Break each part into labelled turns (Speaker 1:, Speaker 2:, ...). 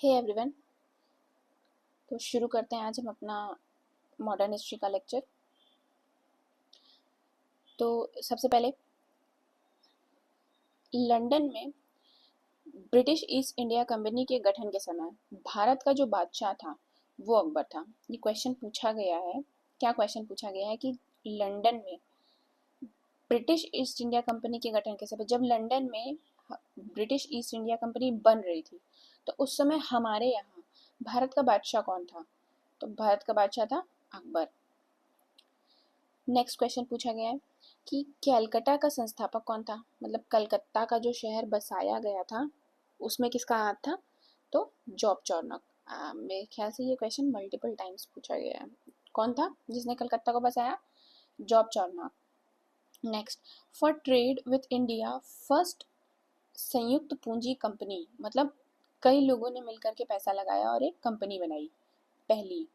Speaker 1: Hey everyone. तो शुरू करते हैं आज हम अपना मॉडर्न हिस्ट्री का लेक्चर। तो सबसे पहले लंदन में ब्रिटिश ईस्ट इंडिया कंपनी के गठन के समय भारत का जो बादशाह था वो अकबर था। ये क्वेश्चन पूछा गया है। क्या क्वेश्चन पूछा गया है कि लंदन में ब्रिटिश ईस्ट इंडिया कंपनी के गठन के समय, जब लंदन में ब्रिटिश ईस्ट इंडिया कंपनी बन रही थी, तो उस समय हमारे यहाँ भारत का बादशाह कौन था? तो भारत का बादशाह था अकबर। नेक्स्ट क्वेश्चन पूछा गया है कि कलकत्ता का संस्थापक कौन था? मतलब कलकत्ता का जो शहर बसाया गया था उसमें किसका हाथ था? तो जॉब चौर्नक। मेरे ख्याल से ये क्वेश्चन मल्टीपल टाइम्स पूछा गया है। कौन था जिसने कलकत्ता को बसाया? Job Charnock. Next, for trade with India first संयुक्त पूंजी कंपनी, मतलब कई लोगों ने मिलकर के पैसा लगाया और एक कंपनी बनाई। पहली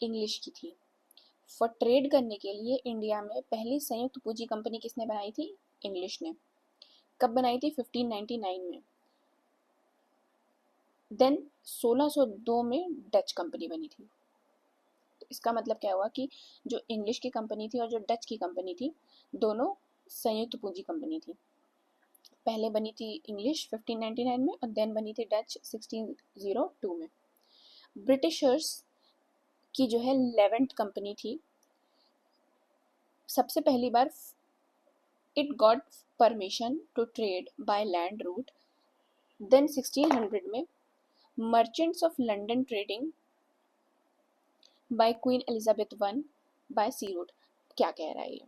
Speaker 1: इंग्लिश की थी। फॉर ट्रेड करने के लिए इंडिया में पहली संयुक्त पूंजी कंपनी किसने बनाई थी? इंग्लिश ने। कब बनाई थी? 1599 में। देन 1602 में डच कंपनी बनी थी। तो इसका मतलब क्या हुआ कि जो इंग्लिश की कंपनी थी और जो डच की कंपनी थी, दोनों संयुक्त पूंजी कंपनी थी। पहले बनी थी इंग्लिश 1599 में और देन बनी थी डच 1602 में। ब्रिटिशर्स की जो है लेवेंट कंपनी थी। सबसे पहली बार it got permission to trade by land route. Then 1600 में merchants of London trading by Queen Elizabeth I by sea route। क्या कह रहा है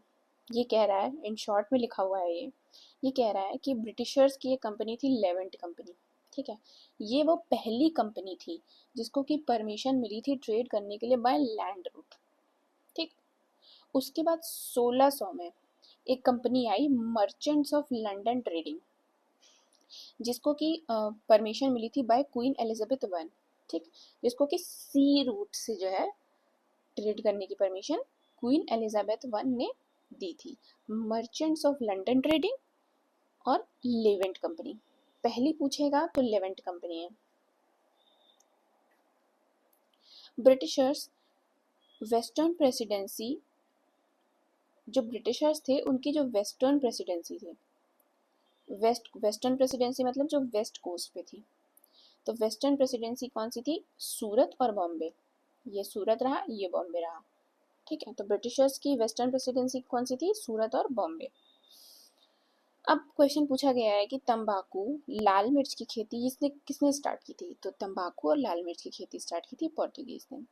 Speaker 1: ये कह रहा है, इन शॉर्ट में लिखा हुआ है ये कह रहा है कि ब्रिटिशर्स की एक कंपनी थी लेवेंट कंपनी। ठीक है, ये वो पहली कंपनी थी जिसको कि परमिशन मिली थी ट्रेड करने के लिए बाय लैंड रूट। ठीक, उसके बाद 1600 में एक company I merchants of London trading, जिसको कि परमिशन मिली थी बाय क्वीन एलिजाबेथ वन। ठीक, जिसको कि सी रूट से जो है ट्रेड करने की परमिशन क्वीन एलिजाबेथ वन ने दी थी। मर्चेंट्स ऑफ लंदन ट्रेडिंग और लेवेंट कंपनी। पहली पूछेगा तो लेवेंट कंपनी है। ब्रिटिशर्स वेस्टर्न प्रेसिडेंसी, जो ब्रिटिशर्स थे उनकी जो वेस्टर्न प्रेसिडेंसी थी, वेस्टर्न प्रेसिडेंसी मतलब जो वेस्ट कोस्ट पे थी, तो वेस्टर्न प्रेसिडेंसी कौन सी थी? सूरत और बॉम्बे। ये सूरत रहा, ये बॉम्बे रहा। ठीक है, तो ब्रिटिशर्स की वेस्टर्न प्रेसिडेंसी कौन सी थी? सूरत और बॉम्बे। अब क्वेश्चन पूछा गया है कि तंबाकू, लाल मिर्च की खेती किसने स्टार्ट की थी? तो तंबाकू और लाल मिर्च की खेती स्टार्ट की थी पोर्तुगीज ने।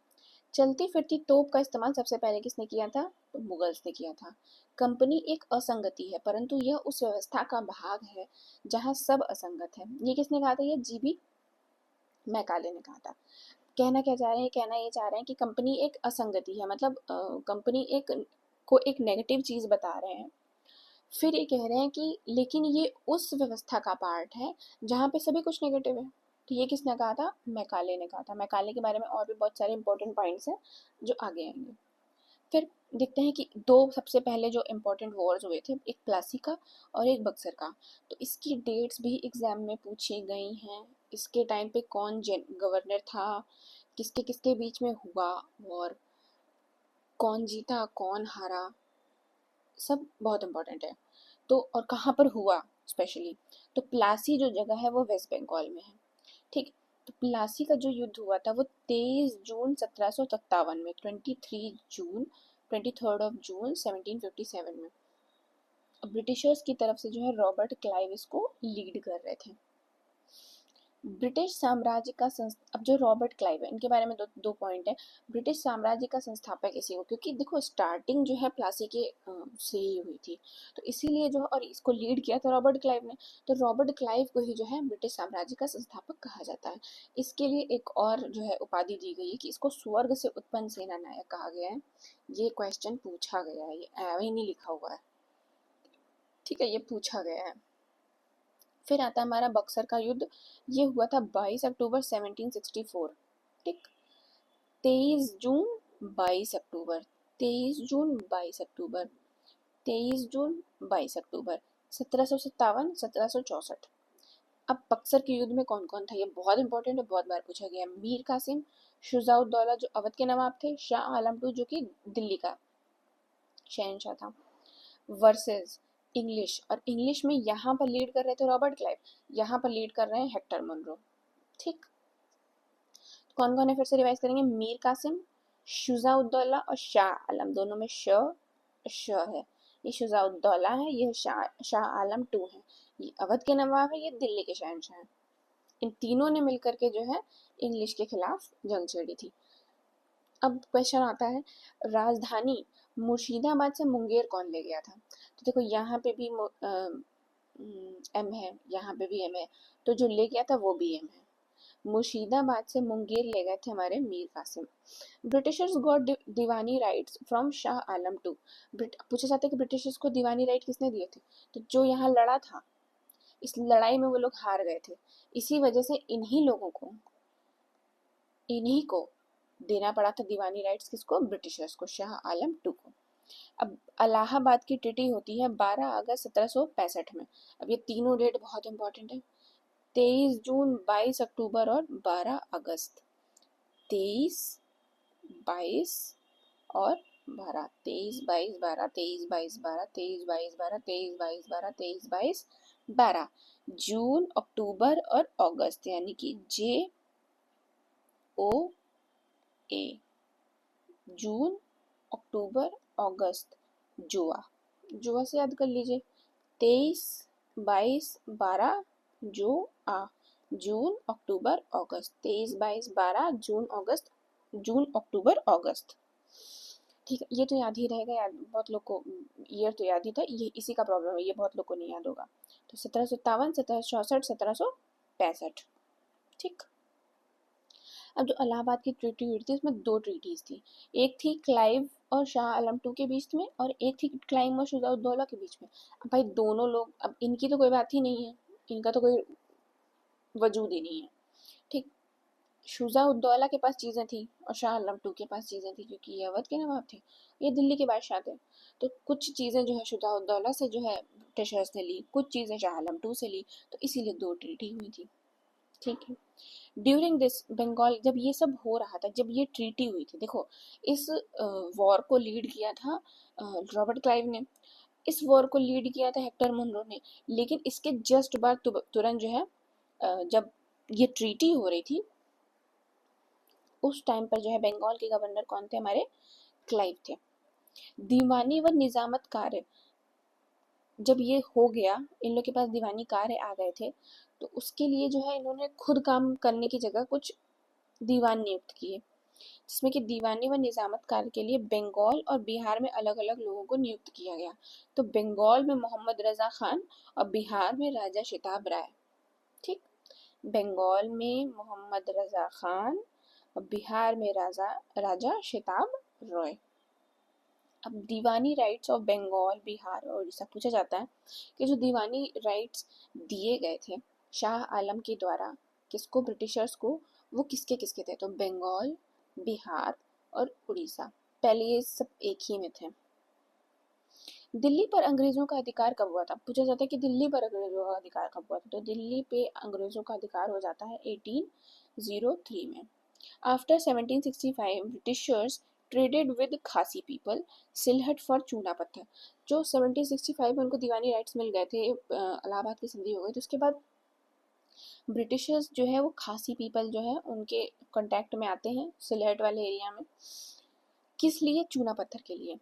Speaker 1: चलती फिरती तोप का इस्तेमाल सबसे पहले किसने किया था? तो मुगल्स ने किया था। कंपनी एक असंगति है परंतु यह उस व्यवस्था का भाग है जहां सब असंगत है। ये किसने कहा था? ये जीबी मैकाले ने कहा था। कहना क्या चाह रहे हैं? कहना ये चाह रहे हैं कि कंपनी एक असंगति है, मतलब कंपनी एक नेगेटिव चीज बता रहे हैं। फिर ये कह रहे हैं कि लेकिन ये उस व्यवस्था का पार्ट है जहाँ पे सभी कुछ नेगेटिव है। तो ये किसने कहा था? मैकाले ने कहा था। मैकाले के बारे में और भी बहुत सारे इंपॉर्टेंट पॉइंट्स हैं जो आगे आएंगे। फिर देखते हैं कि दो सबसे पहले जो इम्पोर्टेंट वॉर्स हुए थे, एक प्लासी का और एक बक्सर का। तो इसकी डेट्स भी एग्जाम में पूछी गई हैं। इसके टाइम पे कौन गवर्नर था, किसके किसके बीच में हुआ वॉर, कौन जीता कौन हारा, सब बहुत इम्पोर्टेंट है। तो और कहाँ पर हुआ स्पेशली, तो प्लासी जो जगह है वो वेस्ट बंगाल में है। ठीक, तो प्लासी का जो युद्ध हुआ था वो 23 जून 1757 में, 23 जून 1757 में। ब्रिटिशर्स की तरफ से जो है रॉबर्ट क्लाइव इसको लीड कर रहे थे। ब्रिटिश साम्राज्य का अब जो रॉबर्ट क्लाइव है इनके बारे में दो पॉइंट है। ब्रिटिश साम्राज्य का संस्थापक इसी को, क्योंकि देखो स्टार्टिंग जो है प्लासी के से ही हुई थी, तो इसीलिए जो और इसको लीड किया था रॉबर्ट क्लाइव ने। तो रॉबर्ट क्लाइव को ही जो है ब्रिटिश साम्राज्य का संस्थापक कहा जाता है। इसके लिए एक और जो है उपाधि दी गई है कि इसको स्वर्ग से उत्पन्न सेना नायक कहा गया है। ये क्वेश्चन पूछा गया है, ये ऐवे ही नहीं लिखा हुआ है। ठीक है, ये पूछा गया है। फिर आता है हमारा बक्सर का युद्ध। ये हुआ था 22 अक्टूबर 1764। ठीक, 23 जून 22 अक्टूबर, 23 जून 22 अक्टूबर, 23 जून 22 अक्टूबर 1757 1764। अब बक्सर के युद्ध में कौन कौन था, ये बहुत इंपॉर्टेंट है, बहुत बार पूछा गया। मीर कासिम, शुजाउद्दौला जो अवध के नवाब थे, शाह आलम टू जो कि दिल्ली का शहंशाह था, वर्सेस इंग्लिश। और इंग्लिश में यहाँ पर लीड कर रहे थे रॉबर्ट क्लाइव, यहाँ पर लीड कर रहे हैं हेक्टर मुनरो। ठीक, कौन कौन है फिर से रिवाइज करेंगे। मीर कासिम, शुजाउद्दौला और शाह आलम, दोनों में श है। ये शुजाउद्दौला है, ये शाह आलम टू है। ये अवध के नवाब है, ये दिल्ली के शहंशाह हैं। इन तीनों ने मिलकर के जो है इंग्लिश के खिलाफ जंग छेड़ी थी। अब क्वेश्चन आता है, राजधानी मुर्शिदाबाद से मुंगेर कौन ले गया था। तो देखो यहाँ पे भी एम है, यहाँ पे भी एम है, तो जो ले गया था वो भी एम है। मुर्शिदाबाद से मुंगेर ले गए थे हमारे Mir Qasim. Britishers got diwani rights from Shah Alam two. पूछा जाता है कि ब्रिटिशर्स को दीवानी राइट किसने दिए थे, तो जो यहाँ लड़ा था, इस लड़ाई में वो लोग हार गए थे, इसी वजह से इन्हीं को देना पड़ा था दीवानी राइट्स। किसको, ब्रिटिशर्स को, शाह आलम टू को। अब इलाहाबाद की ट्रीटी होती है 12 अगस्त 1765 में। अब ये तीनों डेट बहुत इंपॉर्टेंट है, 23 जून, 22 अक्टूबर और 12 अगस्त। 23, 22 और 12, 23, 22, 12, 23, 22, 12, 23, 22, 12, 23, 22, 12, 23, 22, 12, जून, अक्टूबर और अगस्त, यानी कि JOA, जून, अक्टूबर, अगस्त, जुआ से याद कर लीजिए, 23, 22, 12, जून, अक्टूबर, अगस्त, 23, 22, 12, जून, अक्टूबर, अगस्त। ठीक है, ये तो याद ही रहेगा यार, बहुत लोग को ईयर तो याद ही था, ये इसी का प्रॉब्लम है, ये बहुत लोग को नहीं याद होगा। तो 1757, 1764, 1765। ठीक, अब जो इलाहाबाद की ट्रीटी हुई थी उसमें दो ट्रीटीज थी, एक थी क्लाइव और शाह आलम टू के बीच में, और एक थी क्लाइव और शुजाउद्दौला के बीच में। अब भाई दोनों लोग, अब इनकी तो कोई बात ही नहीं है, इनका तो कोई वजूद ही नहीं है। ठीक, शुजाउद्दौला के पास चीज़ें थी और शाह आलम टू के पास चीज़ें थी, क्योंकि ये अवध के नवाब थे, ये दिल्ली के बादशाह थे। तो कुछ चीज़ें जो है शुजाउद्दौला से जो है ब्रिटिशर्स ने ली, कुछ चीज़ें शाह आलम टू से ली, तो इसीलिए दो ट्रीटी हुई थी। ठीक है, ड्यूरिंग दिस बंगाल, जब ये सब हो रहा था, जब ये ट्रीटी हुई थी, देखो इस वॉर को लीड किया था रॉबर्ट क्लाइव ने, इस वॉर को लीड किया था हेक्टर मुनरो ने, लेकिन इसके जस्ट बाद तुरंत जो है जब ये ट्रीटी हो रही थी, उस टाइम पर जो है बंगाल के गवर्नर कौन थे, हमारे क्लाइव थे। दीवानी व निजामत कार्य, जब ये हो गया, इन लोग के पास दीवानी कार्य आ गए थे, तो उसके लिए जो है इन्होंने खुद काम करने की जगह कुछ दीवान नियुक्त किए, जिसमें कि दीवानी व निजामत कार्य के लिए बंगाल और बिहार में अलग अलग लोगों को नियुक्त किया गया। तो बंगाल में मोहम्मद रजा खान और बिहार में राजा शिताब राय। ठीक, बंगाल में मोहम्मद रजा खान और बिहार में राजा शिताब रॉय। अब दीवानी राइट्स ऑफ बंगाल, बिहार और उड़ीसा, पूछा जाता है कि जो दीवानी राइट्स दिए गए थे शाह आलम के द्वारा किसको, ब्रिटिशर्स को, वो किसके किसके थे, तो बंगाल, बिहार और उड़ीसा। पहले ये सब एक ही में थे। दिल्ली पर अंग्रेजों का अधिकार कब हुआ था, पूछा जाता है कि दिल्ली पर अंग्रेजों का अधिकार कब हुआ था, तो दिल्ली पे अंग्रेजों का अधिकार हो जाता है 1803 में। आफ्टर 1765 ब्रिटिशर्स ट्रेडेड विद खासी पीपल, सिलहट फॉर चूना पत्थर। जो 1765 में उनको दीवानी राइट्स मिल गए थे, इलाहाबाद की संधि हो गई, तो उसके बाद ब्रिटिशर्स जो है वो खासी पीपल जो है उनके कांटेक्ट में आते हैं सिलहट वाले एरिया में। किस लिए, चूना पत्थर के लिए।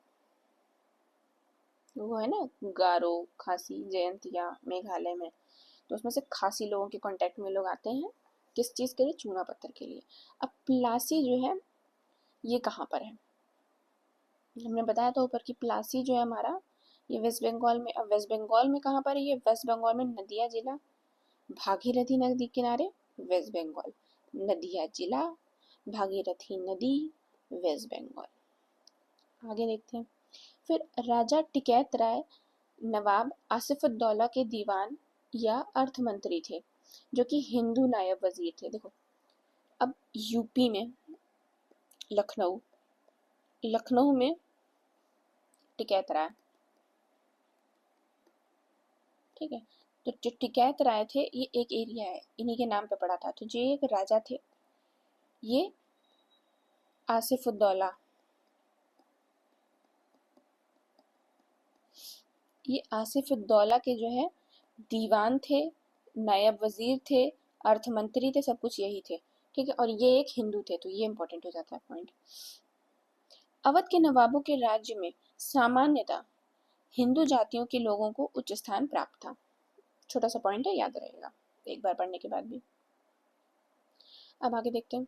Speaker 1: वो है ना गारो, खासी, जयंतिया मेघालय में, तो उसमें से खासी लोगों के कांटेक्ट में लोग आते हैं, किस चीज़ के लिए, चूना पत्थर के लिए। अब प्लासी जो है ये कहाँ पर है, हमने बताया था ऊपर कि प्लासी जो है हमारा, ये वेस्ट बंगाल में। अब वेस्ट बंगाल में कहाँ पर है, ये वेस्ट बंगाल में नदिया जिला, भागीरथी नदी किनारे, वेस्ट बंगाल, नदिया जिला, भागीरथी नदी, वेस्ट बंगाल। आगे देखते हैं, फिर राजा टिकैत राय नवाब आसिफुद्दौला के दीवान या अर्थमंत्री थे, जो कि हिंदू नायब वजीर थे। देखो अब यूपी में लखनऊ में टिकैत राय, ठीक है, तो जो टिकैत राय थे ये एक एरिया है, इन्हीं के नाम पे पड़ा था। तो जो एक राजा थे ये आसिफुद्दौला, ये आसिफुद्दौला के जो है दीवान थे, नायब वजीर थे, अर्थमंत्री थे, सब कुछ यही थे। ठीक है, और ये एक हिंदू थे, तो ये इंपॉर्टेंट हो जाता है पॉइंट। अवध के नवाबों के राज्य में सामान्यतः हिंदू जातियों के लोगों को उच्च स्थान प्राप्त था। छोटा सा पॉइंट है, याद रहेगा एक बार पढ़ने के बाद भी। अब आगे देखते हैं।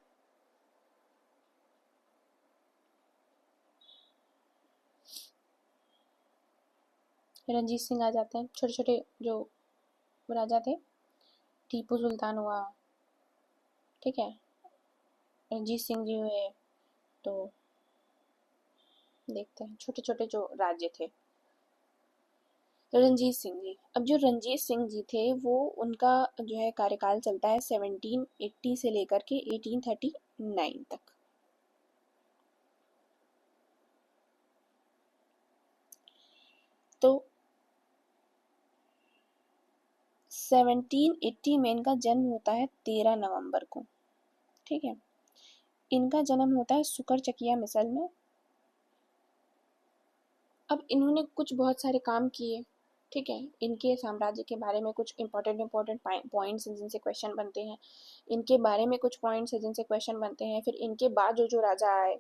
Speaker 1: रंजीत सिंह आ जाते हैं, छोटे छोटे जो राजा थे, टीपू सुल्तान हुआ, ठीक है, रंजीत सिंह जी हुए। तो देखते हैं छोटे छोटे जो राज्य थे। रंजीत सिंह जी, अब जो रंजीत सिंह जी थे वो उनका जो है कार्यकाल चलता है 1780 से लेकर के 1839 तक। तो 1780 में इनका जन्म होता है 13 नवंबर को, ठीक है। इनका जन्म होता है सुकरचकिया मिसल में। अब इन्होंने कुछ बहुत सारे काम किए, ठीक है। इनके साम्राज्य के बारे में कुछ इंपॉर्टेंट पॉइंट्स हैं जिनसे क्वेश्चन बनते हैं, इनके बारे में कुछ पॉइंट्स हैं जिनसे क्वेश्चन बनते हैं। फिर इनके बाद जो जो राजा आए,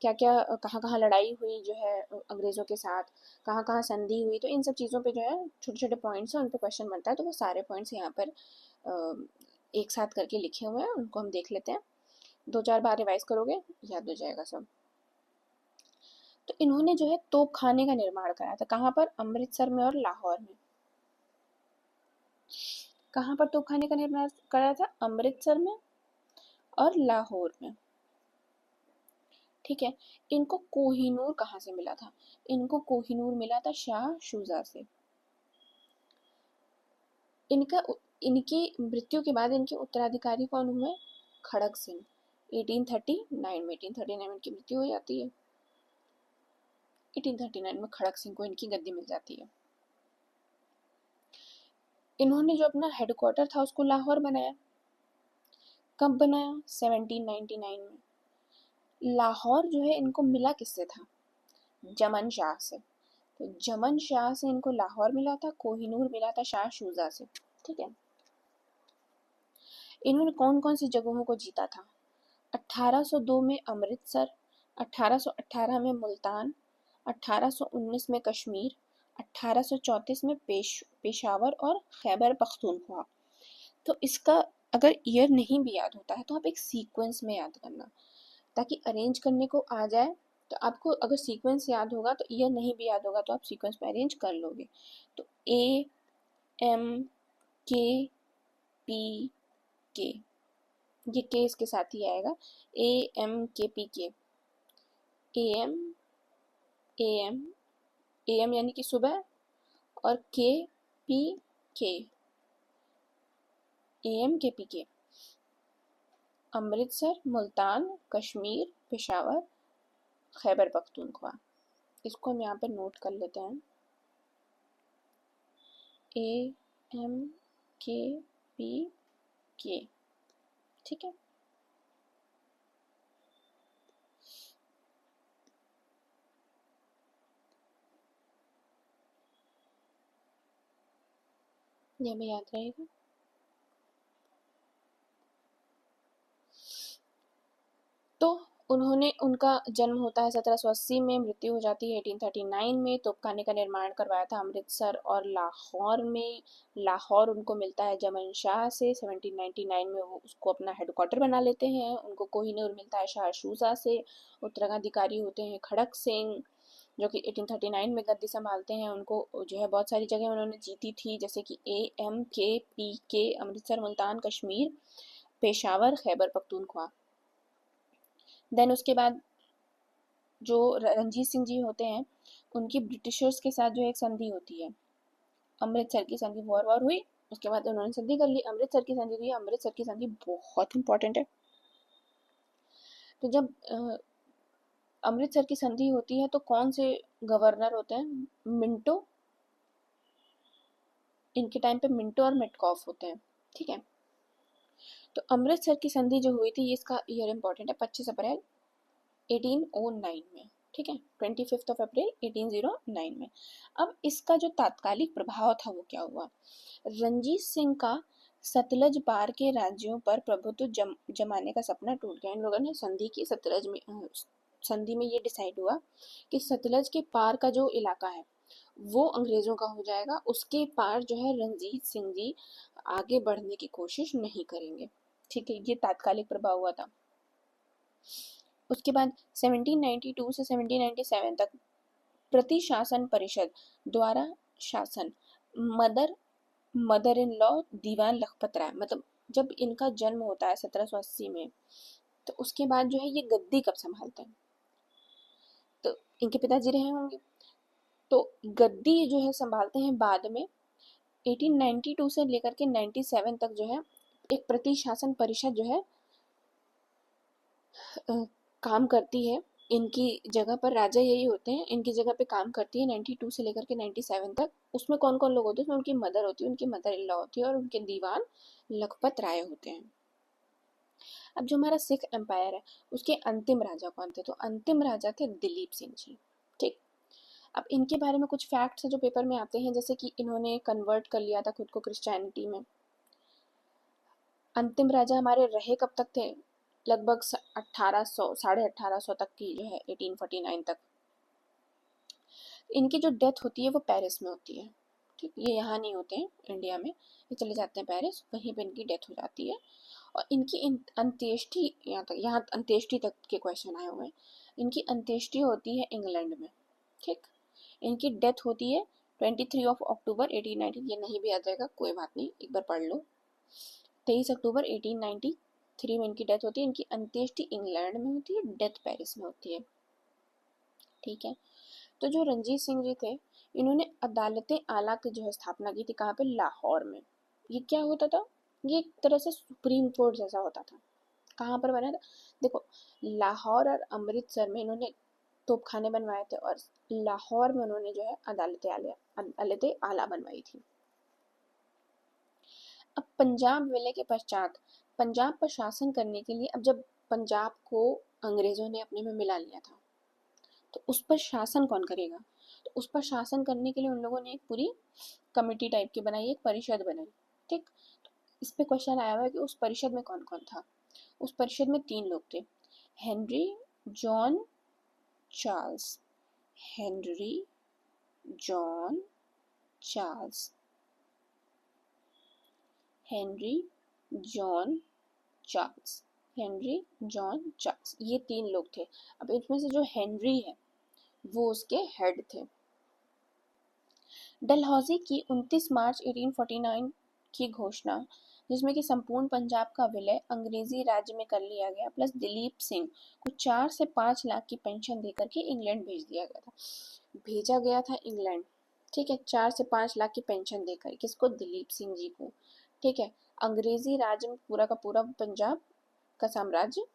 Speaker 1: क्या क्या कहाँ कहाँ लड़ाई हुई जो है अंग्रेज़ों के साथ, कहाँ कहाँ संधि हुई, तो इन सब चीज़ों पे जो है छोटे छोटे पॉइंट्स हैं, उन पर क्वेश्चन बनता है। तो वो सारे पॉइंट्स यहाँ पर एक साथ करके लिखे हुए हैं, उनको हम देख लेते हैं। 2-4 बार रिवाइज करोगे याद हो जाएगा सब। तो इन्होंने जो है तोप खाने का निर्माण कराया था, कहाँ पर? अमृतसर में और लाहौर में। कहाँ पर तोप खाने का निर्माण कराया था? अमृतसर में और लाहौर में, ठीक है। इनको कोहिनूर कहाँ से मिला था? इनको कोहिनूर मिला था शाह शुजा से। इनका इनकी मृत्यु के बाद इनके उत्तराधिकारी कौन हुए? खड़क सिंह। 1839 में, 1839 में इनकी मृत्यु हो जाती है। 1839 में खड़क सिंह को इनकी गद्दी मिल जाती है। इन्होंने जो अपना हेडक्वार्टर था उसको लाहौर बनाया। कब बनाया? 1799 में। लाहौर जो है इनको मिला किससे था? जमन शाह से। तो जमन शाह से इनको लाहौर मिला था, कोहिनूर मिला था शाह शुजा से, ठीक है। इन्होंने कौन कौन सी जगहों को जीता था? 1802 में अमृतसर, 1818 में मुल्तान, 1819 में कश्मीर, 1834 में पेशावर और खैबर पख्तूनख्वा। तो इसका अगर ईयर नहीं भी याद होता है तो आप एक सीक्वेंस में याद करना, ताकि अरेंज करने को आ जाए। तो आपको अगर सीक्वेंस याद होगा तो ईयर नहीं भी याद होगा तो आप सीक्वेंस में अरेंज कर लोगे। तो ए एम के पी के, ये के इसके साथ ही आएगा, ए एम के पी के। A M, A M, A M यानी कि सुबह, और के पी के, ए एम के पी के। अमृतसर, मुल्तान, कश्मीर, पेशावर, खैबर पख्तूनख्वा। इसको हम यहाँ पे नोट कर लेते हैं, ए एम के पी के, ठीक है। ये भी याद रहेगा। तो उन्होंने, उनका जन्म होता है 1780 में, मृत्यु हो जाती है 1839 में। तोपखाने का निर्माण करवाया था अमृतसर और लाहौर में। लाहौर उनको मिलता है जमन शाह से। 1799 में वो उसको अपना हेडक्वार्टर बना लेते हैं। उनको कोहिनूर मिलता है शाह शूजा से। उत्तराधिकारी होते हैं खड़क सिंह, जो कि 1839 में गद्दी संभालते हैं। उनको जो है बहुत सारी जगह उन्होंने जीती थी, जैसे कि AMKPK, अमृतसर, मुल्तान, कश्मीर, पेशावर, खैबर पख्तूनख्वा। देन उसके बाद जो रंजीत सिंह जी होते हैं, उनकी ब्रिटिशर्स के साथ जो एक संधि होती है, अमृतसर की संधि, वॉर हुई, उसके बाद उन्होंने संधि कर ली, अमृतसर की संधि हुई। अमृतसर की संधि बहुत इंपॉर्टेंट है। तो जब अमृतसर की संधि होती है तो कौन से गवर्नर होते हैं? मिंटो, इनके टाइम पे मिंटो और मेटकॉफ होते हैं, ठीक है। तो अमृतसर की संधि जो हुई थी, ये इसका ईयर इंपॉर्टेंट है, 25 अप्रैल 1809 में, ठीक है, 25 अप्रैल 1809 में। अब इसका जो तात्कालिक प्रभाव था वो क्या हुआ, रंजीत सिंह का सतलज पार के राज्यों पर प्रभुत्व जमाने का सपना टूट गया। इन लोगों ने संधि की संधि में ये डिसाइड हुआ कि सतलज के पार का जो इलाका है वो अंग्रेजों का हो जाएगा, उसके पार जो है रणजीत सिंह जी आगे बढ़ने की कोशिश नहीं करेंगे, ठीक है। ये तात्कालिक प्रभाव हुआ था। उसके बाद 1792 से 1797 तक प्रतिशासन परिषद द्वारा शासन, मदर इन लॉ दीवान लखपत राय, मतलब जब इनका जन्म होता है 1780 में, तो उसके बाद जो है ये गद्दी कब संभालते हैं, तो इनके पिताजी रहे होंगे, तो गद्दी जो है संभालते हैं बाद में 1892 से लेकर के 97 तक जो है एक प्रतिशासन परिषद जो है काम करती है। इनकी जगह पर राजा यही होते हैं, इनकी जगह पे काम करती है 92 से लेकर के 97 तक। उसमें कौन कौन लोग होते हैं, उसमें उनकी मदर होती है, उनकी मदर इन लॉ होती है, और उनके दीवान लखपत राय होते हैं। अब जो हमारा सिख एम्पायर है उसके अंतिम राजा कौन थे, तो अंतिम राजा थे दिलीप सिंह जी, ठीक। अब इनके बारे में कुछ फैक्ट्स हैं जो पेपर में आते हैं, जैसे कि इन्होंने कन्वर्ट कर लिया था खुद को क्रिश्चियनिटी में। अंतिम राजा हमारे रहे कब तक थे, लगभग 1800 1850 तक की जो है 1849 तक। इनकी जो डेथ होती है वो पेरिस में होती है, ठीक, ये यहाँ नहीं होते हैं इंडिया में, ये चले जाते हैं पेरिस, वहीं पे इनकी डेथ हो जाती है। और इनकी अंत्येष्टि, यहाँ अंत्येष्टि तक के क्वेश्चन आए हुए हैं। इनकी अंत्येष्टि होती है इंग्लैंड में, ठीक। इनकी डेथ होती है 23 अक्टूबर 1890, ये नहीं भी आ जाएगा कोई बात नहीं, एक बार पढ़ लो। 23 अक्टूबर 1893 में इनकी डेथ होती है। इनकी अंत्येष्टि इंग्लैंड में होती है, डेथ पेरिस में होती है, ठीक है। तो जो रणजीत सिंह जी थे, इन्होंने अदालतें आला की जो है स्थापना की थी, कहाँ पे, लाहौर में। ये क्या होता था, ये एक तरह से सुप्रीम कोर्ट जैसा होता था। कहाँ पर बना था, देखो, लाहौर और अमृतसर में इन्होंने तोपखाने बनवाए थे, और लाहौर में उन्होंने जो है अदालतें आला बनवाई थी। अब पंजाब विलय के पश्चात पंजाब पर शासन करने के लिए, अब जब पंजाब को अंग्रेजों ने अपने में मिला लिया था, तो उस पर शासन कौन करेगा, तो उस पर शासन करने के लिए उन लोगों ने एक पूरी कमेटी टाइप की बनाई, एक परिषद बनाई, ठीक। तो इस पे क्वेश्चन आया हुआ है कि उस परिषद में कौन कौन था। उस परिषद में 3 लोग थे, Henry John Charles, Henry John Charles, Henry John Charles, Henry John Charles, ये 3 लोग थे। अब इसमें से जो हेनरी है वो उसके हेड थे। डलहौजी की 29 मार्च 1849 की घोषणा, जिसमें कि संपूर्ण पंजाब का विलय अंग्रेजी राज्य में कर लिया गया, प्लस दिलीप सिंह को 4 से 5 लाख की पेंशन देकर के इंग्लैंड भेज दिया गया था। भेजा गया था इंग्लैंड, ठीक है, 4 से 5 लाख की पेंशन देकर, किसको, दिलीप सिंह जी को, ठीक है। अंग्रेजी राज्य में पूरा का पूरा पंजाब का साम्राज्य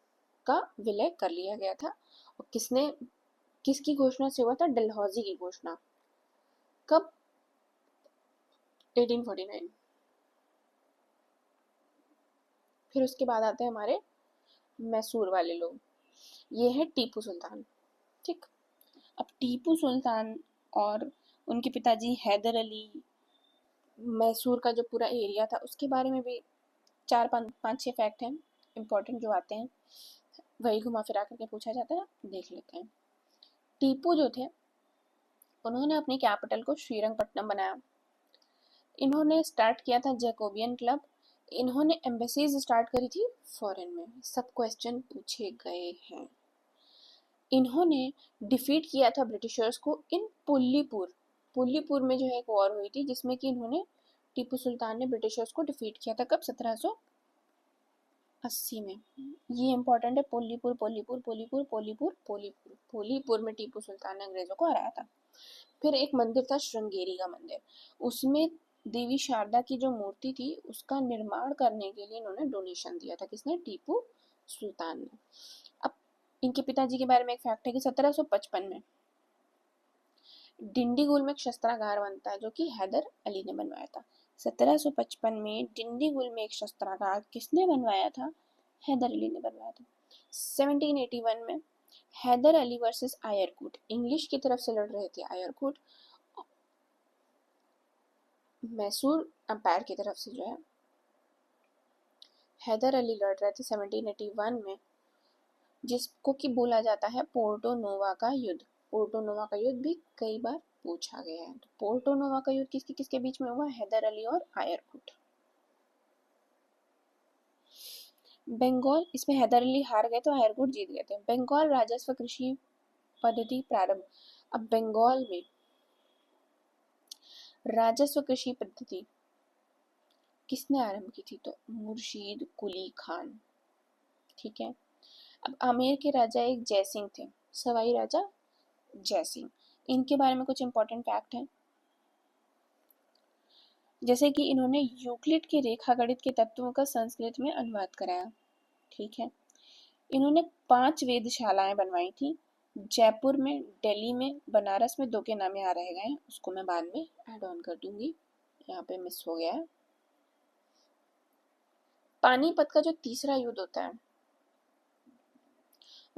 Speaker 1: का विलय कर लिया गया था। और किसकी घोषणा से हुआ था, डलहौजी की घोषणा, कब, 1849। फिर उसके बाद आते हैं हमारे मैसूर वाले लोग, ये है टीपू सुल्तान, ठीक। अब टीपू सुल्तान और उनके पिताजी हैदर अली, मैसूर का जो पूरा एरिया था उसके बारे में भी 4-5-6 फैक्ट हैं इंपॉर्टेंट जो आते हैं, वही घुमा फिरा करके पूछा जाता है, देख लेते हैं। टीपू जो थे उन्होंने अपनी कैपिटल को श्रीरंगपट्टनम बनाया। इन्होंने स्टार्ट किया था जैकोबियन क्लब। इन्होंने एम्बेसीज स्टार्ट करी थी फॉरेन में, सब क्वेश्चन पूछे गए हैं। इन्होंने डिफीट किया था ब्रिटिशर्स को इन पुल्लीपुर में जो है एक वॉर हुई थी, जिसमें कि इन्होंने, टीपू सुल्तान ने ब्रिटिशर्स को डिफीट किया था, कब, 1780 में। ये इंपॉर्टेंट है, पुल्लीपुर में टीपू सुल्तान ने अंग्रेजों को हराया था। फिर एक मंदिर था श्रृंगेरी का मंदिर, उसमें देवी शारदा की जो मूर्ति थी उसका निर्माण करने के लिए इन्होंने डोनेशन दिया था, किसने, टीपू सुल्तान ने। अब इनके पिताजी के बारे में एक फैक्ट है कि 1755 में डिंडीगुल में एक शस्त्रागार बनता है जो कि हैदर अली ने बनवाया था। 1755 में डिंडीगुल में एक शस्त्रागार किसने बनवाया था? हैदर अली ने बनवाया था। 1781 में हैदर अली वर्सेस आयरकुट, इंग्लिश की तरफ से लड़ रहे थे आयरकुट, मैसूर अंपायर की तरफ से जो है हैदर अली लड़ रहे थे 1781 में, जिसको कि बोला जाता है पोर्टो नोवा का युद्ध। पोर्टो नोवा का युद्ध भी कई बार पूछा गया है। तो पोर्टो नोवा का युद्ध किसके किसके बीच में हुआ? हैदर अली और आयरकुट। बंगाल, इसमें हैदर अली हार गए तो आयरकुट जीत गए थे। बंगाल राजस्व कृषि पद्धति प्रारंभ। अब बंगाल में राजस्व कृषि पद्धति किसने आरंभ की थी? तो मुर्शीद कुली खान। ठीक है। अब आमेर के राजा एक जयसिंह थे, सवाई राजा जयसिंह। इनके बारे में कुछ इंपॉर्टेंट फैक्ट है, जैसे कि इन्होंने यूक्लिड के रेखा गणित के तत्वों का संस्कृत में अनुवाद कराया। ठीक है। इन्होंने 5 वेधशालाएं बनवाई थी, जयपुर में, दिल्ली में, बनारस में। 2 के नाम यहाँ रह गए हैं, उसको मैं बाद में ऐड ऑन कर दूंगी, यहाँ पे मिस हो गया है। पानीपत का जो तीसरा युद्ध होता है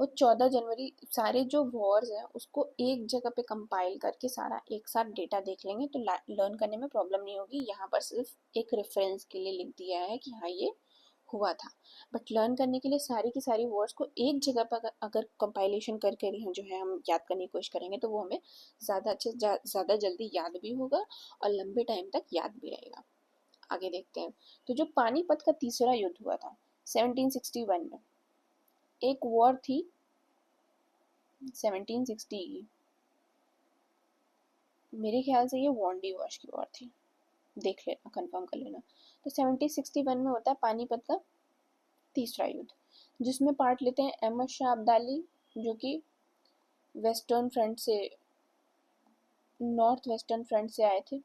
Speaker 1: वो 14 जनवरी, सारे जो वॉर्स हैं उसको एक जगह पे कंपाइल करके सारा एक साथ डेटा देख लेंगे तो लर्न करने में प्रॉब्लम नहीं होगी। यहाँ पर सिर्फ एक रेफरेंस के लिए लिख दिया है कि हाँ ये हुआ था, बट लर्न करने के लिए सारी की सारी वर्ड्स को एक जगह पर अगर कंपाइलेशन करके ही जो है हम याद करने की कोशिश करेंगे तो वो हमें ज़्यादा जल्दी याद भी होगा और लंबे टाइम तक याद भी रहेगा। आगे देखते हैं। तो जो पानीपत का तीसरा युद्ध हुआ था 1761 में, एक वॉर थी 1760 की, मेरे ख्याल से ये वांडी वॉश की वॉर थी, देख लेना, कंफर्म कर लेना। तो 1761 में होता है पानीपत का तीसरा युद्ध, जिसमें पार्ट लेते हैं अहमद शाह अब्दाली, जो कि वेस्टर्न फ्रंट से, नॉर्थ वेस्टर्न फ्रंट से आए थे।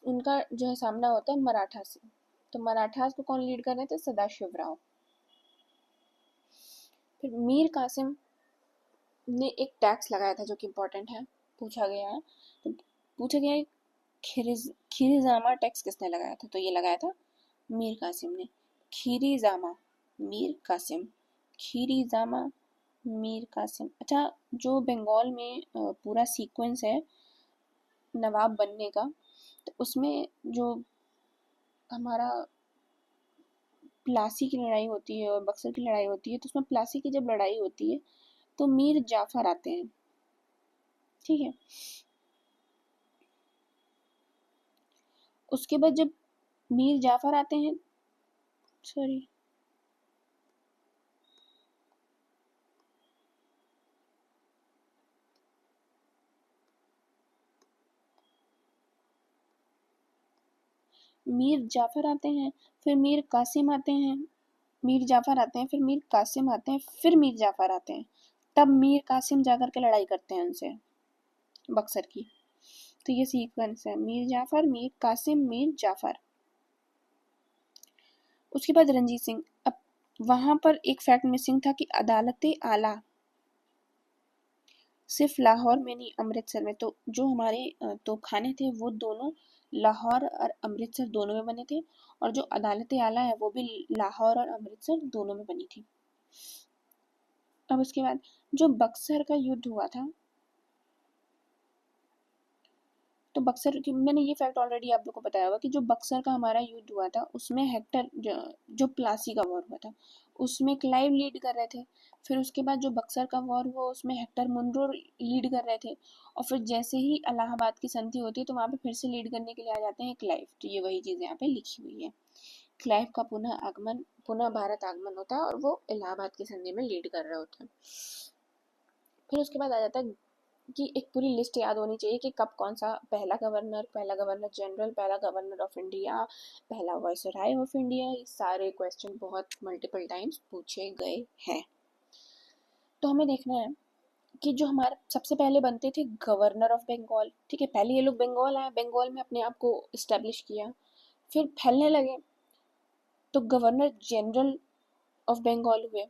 Speaker 1: उनका जो है सामना होता है मराठा से। तो मराठास को कौन लीड कर रहे थे? सदाशिव राव। फिर मीर कासिम ने एक टैक्स लगाया था जो कि इम्पोर्टेंट है, पूछा गया है। तो पूछा गया है खीरीजामा टैक्स किसने लगाया था? तो ये लगाया था मीर कासिम ने। खीरीजामा, मीर कासिम, खीरीजामा, मीर कासिम। अच्छा, जो बंगाल में पूरा सीक्वेंस है नवाब बनने का, तो उसमें जो हमारा प्लासी की लड़ाई होती है और बक्सर की लड़ाई होती है, तो उसमें प्लासी की जब लड़ाई होती है तो मीर जाफर आते हैं। ठीक है। उसके बाद जब मीर जाफर आते हैं, सॉरी, मीर जाफर आते हैं, फिर मीर कासिम आते हैं, मीर जाफर आते हैं, फिर मीर कासिम आते हैं, फिर मीर जाफर आते हैं। तब मीर कासिम जाकर के लड़ाई करते हैं उनसे बक्सर की। तो ये सीक्वेंस है, मीर जाफर, मीर कासिम, मीर जाफर। उसके बाद रंजीत सिंह। अब वहां पर एक फैक्ट मिसिंग था कि अदालत आला सिर्फ लाहौर में नहीं, अमृतसर में। तो जो हमारे तो खाने थे वो दोनों लाहौर और अमृतसर दोनों में बने थे, और जो अदालत आला है वो भी लाहौर और अमृतसर दोनों में बनी थी। अब उसके बाद जो बक्सर का युद्ध हुआ था, तो बक्सर की मैंने ये फैक्ट ऑलरेडी आप लोगों को बताया हुआ कि जो बक्सर का हमारा युद्ध हुआ था उसमें हेक्टर जो प्लासी का वॉर हुआ था उसमें क्लाइव लीड कर रहे थे। फिर उसके बाद जो बक्सर का वॉर हुआ उसमें हेक्टर मुनरो लीड कर रहे थे, और फिर जैसे ही इलाहाबाद की संधि होती है तो वहाँ पे फिर से लीड करने के लिए आ जाते हैं क्लाइव। तो ये वही चीज़ यहाँ पे लिखी हुई है, क्लाइव का पुनः भारत आगमन होता है और वो इलाहाबाद की संधि में लीड कर रहे होते हैं। फिर उसके बाद आ जाता है कि एक पूरी लिस्ट याद होनी चाहिए कि कब कौन सा पहला गवर्नर जनरल, पहला गवर्नर ऑफ इंडिया, पहला वायसराय ऑफ इंडिया, ये सारे क्वेश्चन बहुत मल्टीपल टाइम्स पूछे गए हैं। तो हमें देखना है कि जो हमारे सबसे पहले बनते थे गवर्नर ऑफ बंगाल। ठीक है, पहले ये लोग बंगाल आए, बंगाल में अपने आप को इस्टेब्लिश किया, फिर फैलने लगे तो गवर्नर जनरल ऑफ बंगाल हुए।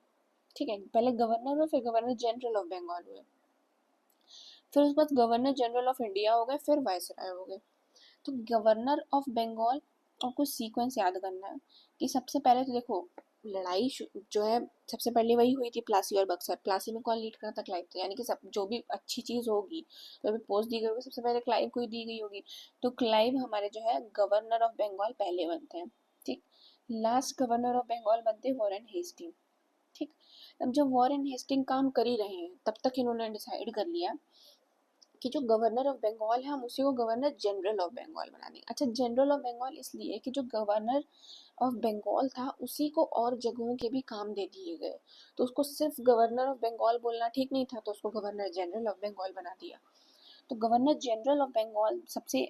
Speaker 1: ठीक है, पहले गवर्नर हुए, फिर गवर्नर जनरल ऑफ बंगाल हुए, फिर उसके बाद गवर्नर जनरल ऑफ इंडिया हो गए, फिर वायसराय हो गए। तो गवर्नर ऑफ बंगाल, आपको सीक्वेंस याद करना है कि सबसे पहले तो देखो लड़ाई जो है सबसे पहले वही हुई थी प्लासी और बक्सर। प्लासी में कौन लीड करता था? क्लाइव था। यानी कि सब जो भी अच्छी चीज़ होगी, जो भी पोस्ट दी गई होगी, सबसे पहले क्लाइव को ही दी गई होगी। तो क्लाइव हमारे जो है गवर्नर ऑफ बंगाल पहले बनते हैं। ठीक, लास्ट गवर्नर ऑफ बंगाल बनते हैं वॉरेन हेस्टिंग। ठीक, अब जब वॉरेन हेस्टिंग काम कर ही रहे हैं तब तक इन्होंने डिसाइड कर लिया कि जो गवर्नर ऑफ बंगाल है हम उसी को गवर्नर जनरल ऑफ बंगाल बना देंगे। अच्छा, जनरल ऑफ बंगाल इसलिए कि जो गवर्नर ऑफ बंगाल था उसी को और जगहों के भी काम दे दिए गए, तो उसको सिर्फ गवर्नर ऑफ बंगाल बोलना ठीक नहीं था, तो उसको गवर्नर जनरल ऑफ बंगाल बना दिया। तो गवर्नर जनरल ऑफ बंगाल सबसे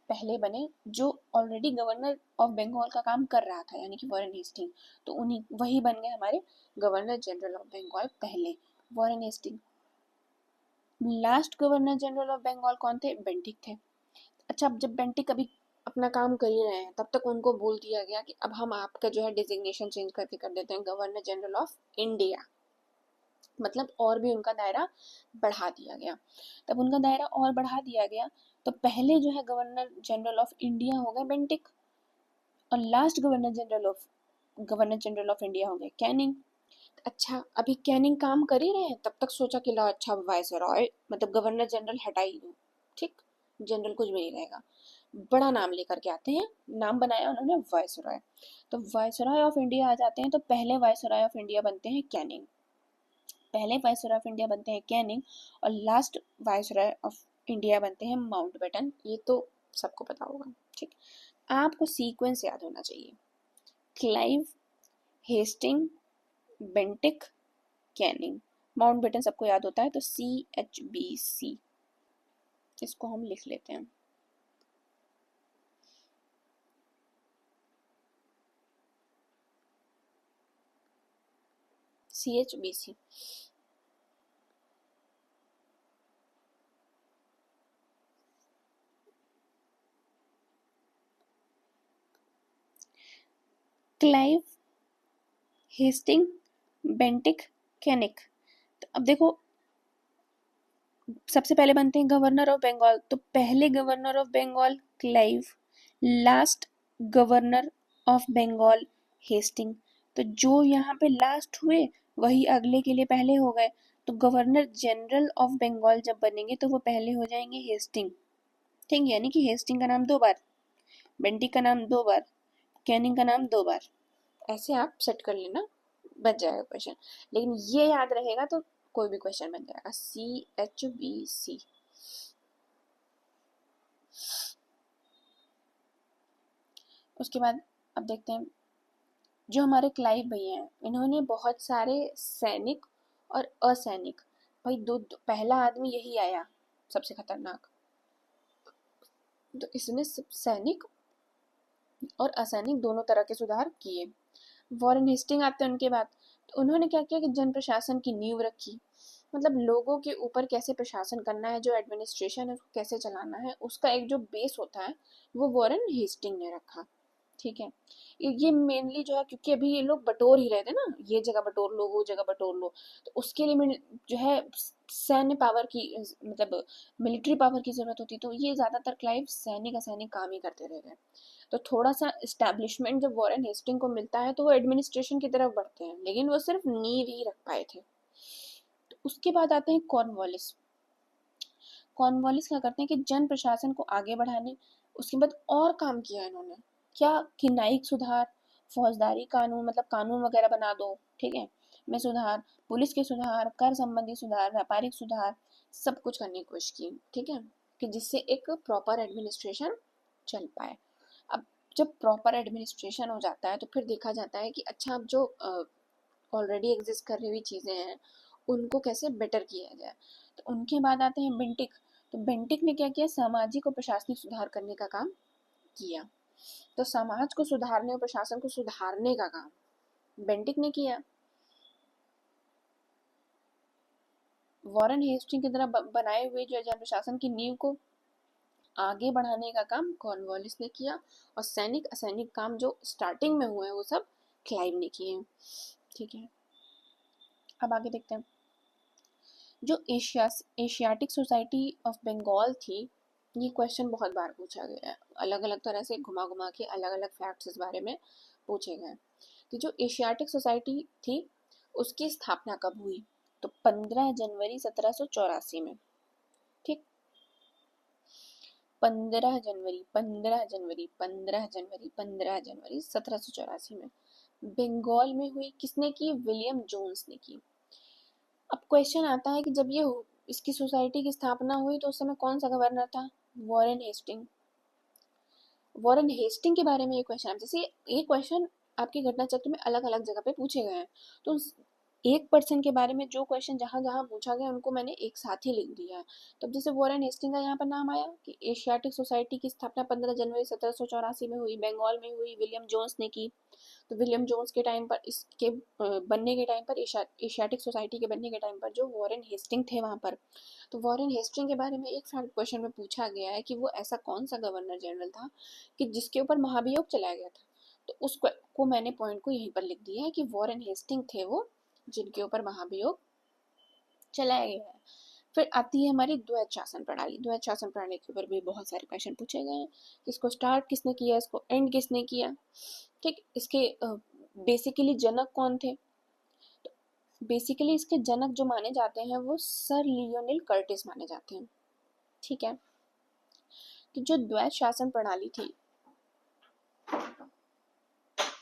Speaker 1: पहले बने, जो ऑलरेडी गवर्नर ऑफ बंगाल का काम कर रहा था, यानी कि वॉरेन हेस्टिंग। तो उन्हीं वही बन गए हमारे गवर्नर जनरल ऑफ बंगाल पहले, Warren Hastings. Last governor general of Bengal कौन थे? बेंटिक थे। अच्छा, अब जब बेंटिक अभी अपना काम कर ही रहे हैं तब तक उनको बोल दिया गया कि अब हम आपका जो है डिजिग्नेशन चेंज करके कर देते हैं गवर्नर जनरल ऑफ इंडिया, मतलब और भी उनका दायरा बढ़ा दिया गया। तब उनका दायरा और बढ़ा दिया गया तो पहले जो है गवर्नर जनरल ऑफ इंडिया हो गए बेंटिक, और last governor general of India हो गए कैनिंग। अच्छा, अभी कैनिंग काम कर ही रहे हैं तब तक सोचा कि ला अच्छा वायसरॉय मतलब गवर्नर जनरल हटा ही दूं। ठीक, जनरल कुछ भी नहीं रहेगा, बड़ा नाम लेकर के आते हैं, नाम बनाया उन्होंने वायसरॉय। तो वायसरॉय ऑफ इंडिया आ जाते हैं, तो पहले वायसरॉय ऑफ इंडिया बनते हैं कैनिंग, पहले वायसरॉय ऑफ इंडिया बनते हैं कैनिंग, और लास्ट वायसरॉय ऑफ इंडिया बनते हैं माउंटबेटन। ये तो सबको पता होगा। ठीक, आपको सीक्वेंस याद होना चाहिए, Clive, Hastings, Bentinck, Canning, Mountbatten सबको याद होता है, तो CHBC इसको हम लिख लेते हैं। CHBC। Clive, Hastings, Bentinck, Canning. तो अब देखो सबसे पहले बनते हैं गवर्नर ऑफ बंगाल, तो पहले governor of Bengal Clive, last governor of Bengal Hastings. तो जो यहाँ पे लास्ट हुए वही अगले के लिए पहले हो गए। तो गवर्नर जनरल ऑफ बंगाल जब बनेंगे तो वो पहले हो जाएंगे हेस्टिंग। ठीक, यानी कि हेस्टिंग का नाम 2 बार, बेंटिक का नाम 2 बार, कैनिंग का नाम 2 बार। ऐसे आप सेट कर लेना, बच जाएगा क्वेश्चन। लेकिन ये याद रहेगा तो कोई भी क्वेश्चन बन जाएगा। CHBC। उसके बाद अब देखते हैं जो हमारे क्लाइव भैया हैं, इन्होंने बहुत सारे सैनिक और असैनिक, भाई पहला आदमी यही आया सबसे खतरनाक, तो इसने सैनिक और असैनिक दोनों तरह के सुधार किए। वॉरेन हेस्टिंग आते हैं उनके बाद, तो उन्होंने क्या किया कि जन प्रशासन की नींव रखी, मतलब लोगों के ऊपर कैसे प्रशासन करना है, जो एडमिनिस्ट्रेशन है उसको कैसे चलाना है, उसका एक जो बेस होता है वो वॉरेन हेस्टिंग ने रखा। ठीक है, ये मेनली जो है क्योंकि अभी ये लोग बटोर ही रहे थे ना, ये जगह बटोर लो वो जगह बटोर लो, तो उसके लिए जो है सैन्य पावर की मतलब मिलिट्री पावर की जरूरत होती, तो ये ज्यादातर क्लाइव सैनिक असैनिक काम ही करते रह गए। तो थोड़ा सा इस्टेब्लिशमेंट जब वॉरेन हेस्टिंग को मिलता है तो वो एडमिनिस्ट्रेशन की तरफ बढ़ते हैं, लेकिन वो सिर्फ नींव ही रख पाए थे। तो उसके बाद आते हैं कॉर्नवालिस। कॉर्नवालिस क्या करते हैं कि जन प्रशासन को आगे बढ़ाने, उसके बाद और काम किया इन्होंने, क्या कि न्यायिक सुधार, फौजदारी कानून मतलब कानून वगैरह बना दो, ठीक है, में सुधार, पुलिस के सुधार, कर संबंधी सुधार, व्यापारिक सुधार, सब कुछ करने की कोशिश की। ठीक है, कि जिससे एक प्रॉपर एडमिनिस्ट्रेशन चल पाए। अब जब प्रॉपर एडमिनिस्ट्रेशन हो जाता है तो फिर देखा जाता है कि अच्छा अब जो ऑलरेडी एग्जिस्ट कर रही हुई चीज़ें हैं उनको कैसे बेटर किया जाए। तो उनके बाद आते हैं बेंटिक। तो बेंटिक ने क्या किया, सामाजिक और प्रशासनिक सुधार करने का काम किया। तो समाज को सुधारने और प्रशासन को सुधारने का काम बेंटिक ने किया। वॉरेन हेस्टिंग की तरह बनाए हुए जो जन प्रशासन की नींव को आगे बढ़ाने का काम कॉर्नवालिस ने किया, और सैनिक असैनिक काम जो स्टार्टिंग में हुए वो सब क्लाइव ने किए। ठीक है, अब आगे देखते हैं जो एशियाटिक सोसाइटी ऑफ बंगाल थी, ये क्वेश्चन बहुत बार पूछा गया है, अलग अलग तरह से घुमा घुमा के अलग अलग फैक्ट्स इस बारे में पूछे गए कि जो एशियाटिक सोसाइटी थी उसकी स्थापना कब हुई। तो 15 जनवरी 1784 में। ठीक, 15 जनवरी 1784 में बंगाल में हुई। किसने की? विलियम जोन्स ने की। अब क्वेश्चन आता है कि जब ये इसकी सोसाइटी की स्थापना हुई तो उस समय कौन सा गवर्नर था? Warren Hasting. वॉरेन हेस्टिंग के बारे में ये क्वेश्चन, जैसे ये क्वेश्चन आपके घटना चक्र में अलग अलग जगह पे पूछे गए हैं, तो एक पर्सन के बारे में जो क्वेश्चन जहां जहां पूछा गया उनको मैंने एक साथ ही लिख दिया है। तो अब जैसे वॉरेन हेस्टिंग का यहाँ पर नाम आया कि एशियाटिक सोसाइटी की स्थापना 15 जनवरी 1784 में हुई, बंगाल में हुई, विलियम जोन्स ने की। तो विलियम जोन्स के टाइम पर, इसके बनने के टाइम पर, एशियाटिक सोसाइटी के बनने के टाइम पर जो वॉरेन हेस्टिंग थे वहाँ पर, तो वॉरेन हेस्टिंग के बारे में एक फैक्ट क्वेश्चन में पूछा गया है कि वो ऐसा कौन सा गवर्नर जनरल था कि जिसके ऊपर महाभियोग चलाया गया था। तो उस को मैंने पॉइंट को यहीं पर लिख दिया है कि वॉरेन हेस्टिंग थे वो जिनके ऊपर महाभियोग चलाया गया है। फिर आती है हमारी द्वैध शासन प्रणाली। द्वैध शासन प्रणाली के ऊपर भी बहुत सारे क्वेश्चन पूछे गए हैं। इसको स्टार्ट किसने किया, इसको एंड किसने किया। ठीक, इसके बेसिकली जनक कौन थे? बेसिकली इसके जनक जो माने जाते हैं वो सर लियोनेल कर्टिस माने जाते हैं। ठीक है, कि जो द्वैध शासन प्रणाली थी